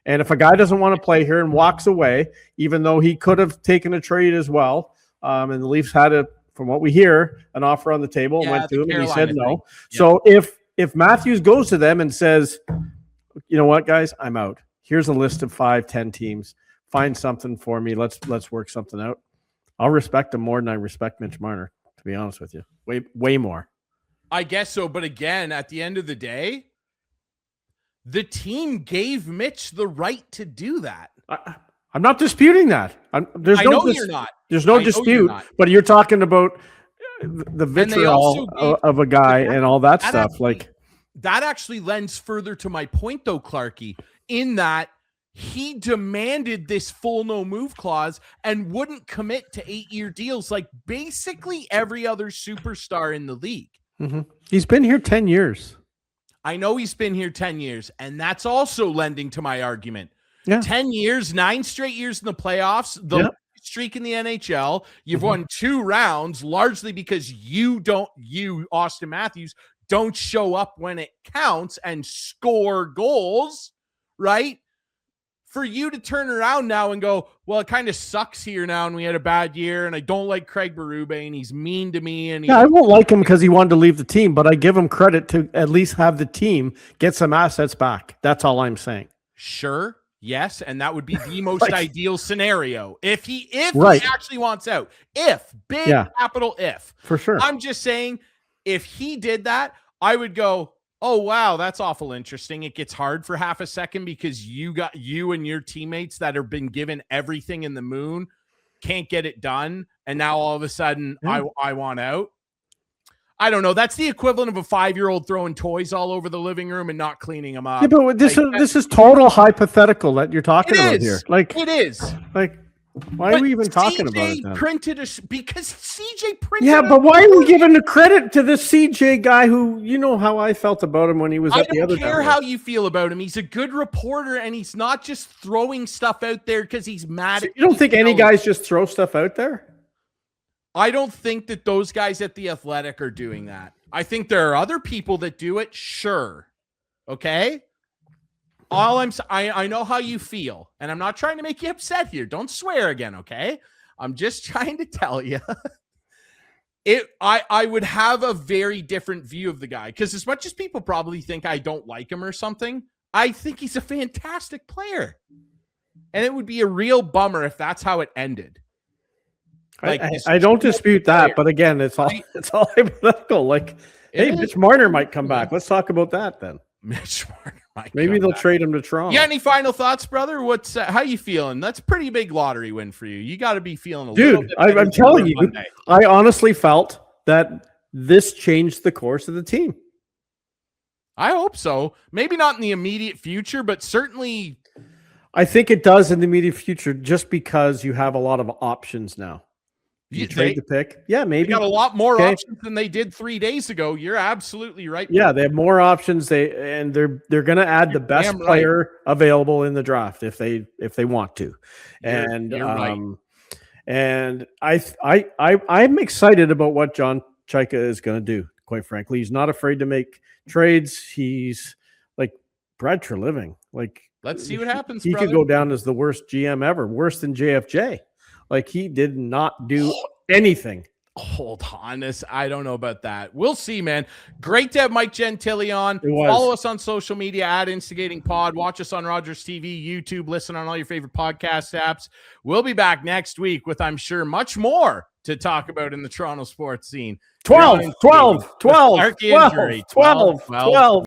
And if a guy doesn't want to play here and walks away, even though he could have taken a trade as well, and the Leafs had, from what we hear, an offer on the table and went to him, and he said no. Yeah. So if Matthews goes to them and says, you know what, guys, I'm out. Here's a list of 5-10 teams. Find something for me. Let's work something out. I'll respect him more than I respect Mitch Marner, to be honest with you. Way more. I guess so. But again, at the end of the day, the team gave Mitch the right to do that. I'm not disputing that. You're not. There's no dispute. But you're talking about the vitriol of a guy and all that stuff. That actually lends further to my point, though, Clarkey, in that he demanded this full no move clause and wouldn't commit to 8-year deals like basically every other superstar in the league. Mm-hmm. He's been here 10 years. I know he's been here 10 years, and that's also lending to my argument. Yeah. 10 years, 9 straight years in the playoffs, the streak in the NHL. You've won 2 rounds, largely because you, Austin Matthews, don't show up when it counts and score goals, right? For you to turn around now and go, well, it kind of sucks here now, and we had a bad year, and I don't like Craig Berube, and he's mean to me. And I won't like him because he wanted to leave the team, but I give him credit to at least have the team get some assets back. That's all I'm saying. Sure, yes, and that would be the most ideal scenario if he actually wants out. Capital if. For sure. I'm just saying, if he did that, I would go, oh, wow, that's awful interesting. It gets hard for half a second because you and your teammates that have been given everything in the moon can't get it done. And now all of a sudden I want out. I don't know. That's the equivalent of a 5-year-old throwing toys all over the living room and not cleaning them up. Yeah, but this is total hypothetical that you're talking about here. It is. Why are we even talking about it then? Because CJ printed. Yeah, but why are we giving the credit to this CJ guy who, you know how I felt about him when he was at the other. I don't care how you feel about him. He's a good reporter, and he's not just throwing stuff out there because he's mad. So you don't think any guys just throw stuff out there? I don't think that those guys at The Athletic are doing that. I think there are other people that do it. Sure. Okay. I know how you feel, and I'm not trying to make you upset here. Don't swear again, okay? I'm just trying to tell you I would have a very different view of the guy, because as much as people probably think I don't like him or something, I think he's a fantastic player. And it would be a real bummer if that's how it ended. I don't dispute that, but again, it's all hypothetical. Hey, Mitch Marner might come back. Let's talk about that then. Mitch Marner. Maybe they'll trade him to Toronto. You got any final thoughts, brother? What's how you feeling? That's a pretty big lottery win for you. You got to be feeling a little bit. Dude, I'm telling you, Monday. I honestly felt that this changed the course of the team. I hope so. Maybe not in the immediate future, but certainly. I think it does in the immediate future, just because you have a lot of options now. You trade the pick. Yeah, maybe. They got a lot more options than they did 3 days ago. You're absolutely right. Yeah, they have more options. They're going to add the best player available in the draft if they want to. And you're right. And I'm excited about what John Chayka is going to do, quite frankly. He's not afraid to make trades. He's like Brad Treliving. Let's see what happens. He could go down as the worst GM ever, worse than JFJ. He did not do anything. Hold on. I don't know about that. We'll see, man. Great to have Mike Gentile on. Follow us on social media at Instigating Pod. Watch us on Rogers TV, YouTube. Listen on all your favorite podcast apps. We'll be back next week with, I'm sure, much more to talk about in the Toronto sports scene. 12, 12, 12, Clarkey 12, injury. 12, 12.